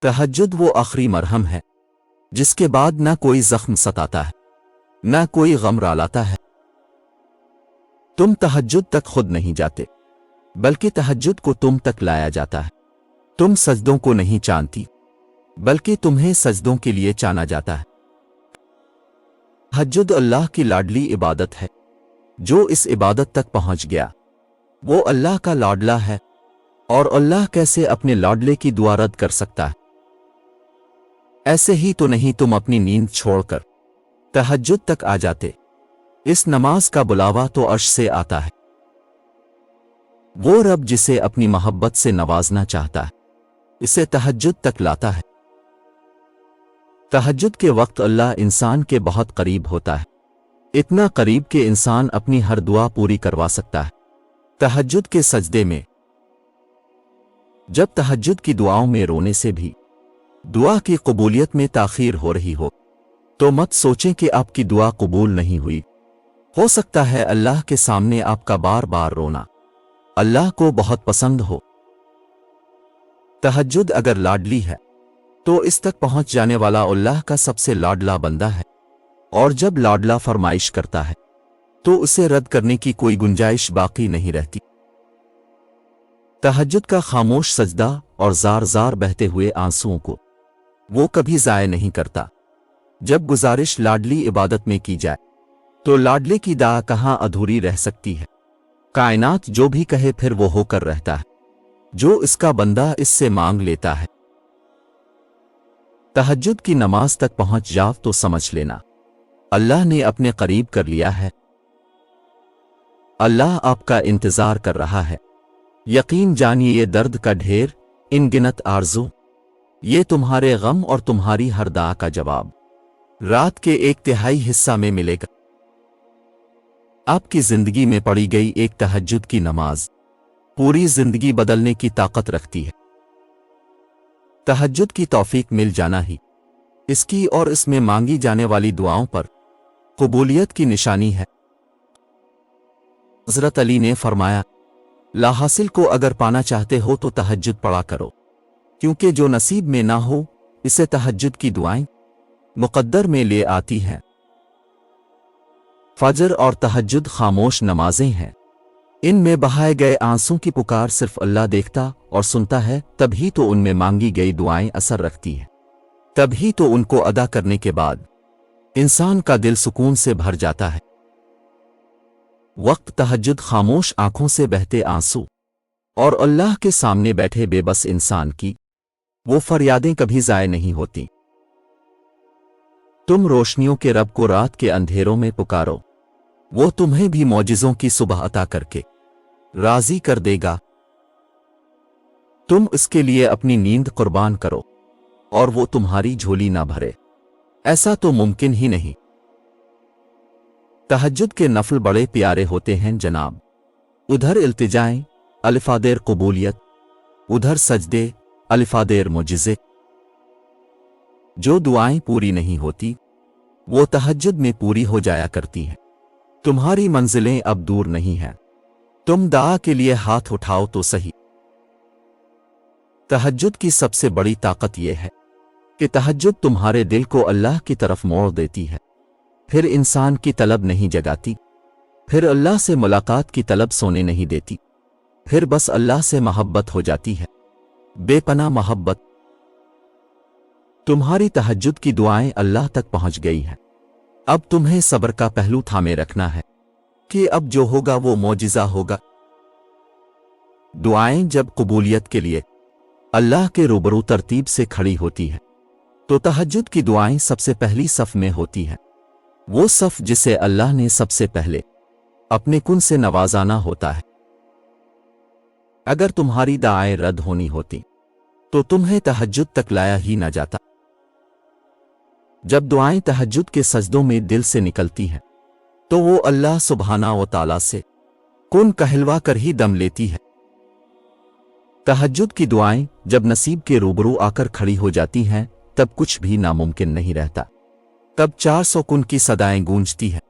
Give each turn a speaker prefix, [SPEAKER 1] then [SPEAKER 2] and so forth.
[SPEAKER 1] तहज्जुद वो आखिरी मरहम है जिसके बाद ना कोई जख्म सताता है, ना कोई गम रालाता है। तुम तहज्जुद तक खुद नहीं जाते, बल्कि तहज्जुद को तुम तक लाया जाता है। तुम सजदों को नहीं चाहती, बल्कि तुम्हें सजदों के लिए चाना जाता है। तहज्जुद अल्लाह की लाडली इबादत है। जो इस इबादत तक पहुंच गया वो अल्लाह का लाडला है, और अल्लाह कैसे अपने लाडले की दुआ रद्द कर सकता है। ऐसे ही तो नहीं तुम अपनी नींद छोड़कर तहज्जुद तक आ जाते। इस नमाज का बुलावा तो अर्श से आता है। वो रब जिसे अपनी मोहब्बत से नवाजना चाहता है, इसे तहज्जुद तक लाता है। तहज्जुद के वक्त अल्लाह इंसान के बहुत करीब होता है, इतना करीब कि इंसान अपनी हर दुआ पूरी करवा सकता है। तहज्जुद के सजदे में जब तहज्जुद की दुआओं में रोने से भी दुआ की कबूलियत में ताखीर हो रही हो, तो मत सोचें कि आपकी दुआ कबूल नहीं हुई। हो सकता है अल्लाह के सामने आपका बार बार रोना अल्लाह को बहुत पसंद हो। तहज्जुद अगर लाडली है तो इस तक पहुंच जाने वाला अल्लाह का सबसे लाडला बंदा है, और जब लाडला फरमाइश करता है तो उसे रद्द करने की कोई गुंजाइश बाकी नहीं रहती। तहज्जुद का खामोश सजदा और जार जार बहते हुए आंसुओं को वो कभी ज़ाय नहीं करता। जब गुजारिश लाडली इबादत में की जाए तो लाडले की दाह कहाँ अधूरी रह सकती है। कायनात जो भी कहे फिर वो होकर रहता है, जो इसका बंदा इससे मांग लेता है। तहज्जुद की नमाज तक पहुंच जाओ तो समझ लेना अल्लाह ने अपने करीब कर लिया है। अल्लाह आपका इंतजार कर रहा है। यकीन जानिए ये दर्द का ढेर, इन गिनत आरज़ू, ये तुम्हारे गम और तुम्हारी हर दुआ का जवाब रात के 1/3 हिस्सा में मिलेगा। आपकी जिंदगी में पड़ी गई एक तहज्जुद की नमाज पूरी जिंदगी बदलने की ताकत रखती है। तहज्जुद की तौफीक मिल जाना ही इसकी और इसमें मांगी जाने वाली दुआओं पर कबूलियत की निशानी है। हज़रत अली ने फरमाया, ला हासिल को अगर पाना चाहते हो तो तहज्जुद पढ़ा करो, क्योंकि जो नसीब में ना हो इसे तहज्जुद की दुआएं मुक़द्दर में ले आती हैं। फजर और तहज्जुद खामोश नमाजें हैं। इनमें बहाए गए आंसू की पुकार सिर्फ अल्लाह देखता और सुनता है, तभी तो उनमें मांगी गई दुआएं असर रखती हैं। तभी तो उनको अदा करने के बाद इंसान का दिल सुकून से भर जाता है। वक्त तहज्जुद खामोश आंखों से बहते आंसू और अल्लाह के सामने बैठे बेबस इंसान की वो फरियादें कभी ज़ाय नहीं होती। तुम रोशनियों के रब को रात के अंधेरों में पुकारो, वो तुम्हें भी मौजिज़ों की सुबह अता करके राजी कर देगा। तुम इसके लिए अपनी नींद कुर्बान करो और वो तुम्हारी झोली ना भरे, ऐसा तो मुमकिन ही नहीं। तहज्जुद के नफल बड़े प्यारे होते हैं जनाब। उधर इल्तिजाएं अलिफादेर कबूलियत, उधर सजदे अलिफादेर मुजिज़े। जो दुआएं पूरी नहीं होती वो तहज्जुद में पूरी हो जाया करती हैं। तुम्हारी मंजिलें अब दूर नहीं हैं, तुम दुआ के लिए हाथ उठाओ तो सही। तहज्जुद की सबसे बड़ी ताकत यह है कि तहज्जुद तुम्हारे दिल को अल्लाह की तरफ मोड़ देती है। फिर इंसान की तलब नहीं जगाती, फिर अल्लाह से मुलाकात की तलब सोने नहीं देती, फिर बस अल्लाह से मोहब्बत हो जाती है, बेपनाह मोहब्बत। तुम्हारी तहज्जुद की दुआएं अल्लाह तक पहुंच गई हैं। अब तुम्हें सब्र का पहलू थामे रखना है कि अब जो होगा वो मौजिज़ा होगा। दुआएं जब कबूलियत के लिए अल्लाह के रूबरू तरतीब से खड़ी होती है तो तहज्जुद की दुआएं सबसे पहली सफ में होती हैं। वो सफ जिसे अल्लाह ने सबसे पहले अपने कुन से नवाजाना होता है। अगर तुम्हारी दुआएं रद्द होनी होती तो तुम्हें तहज्जुद तक लाया ही ना जाता। जब दुआएं तहज्जुद के सजदों में दिल से निकलती हैं तो वो अल्लाह सुब्हाना व तआला से कुन कहलवा कर ही दम लेती है। तहज्जुद की दुआएं जब नसीब के रूबरू आकर खड़ी हो जाती हैं तब कुछ भी नामुमकिन नहीं रहता। तब 400 कुन की सदाएं गूंजती हैं।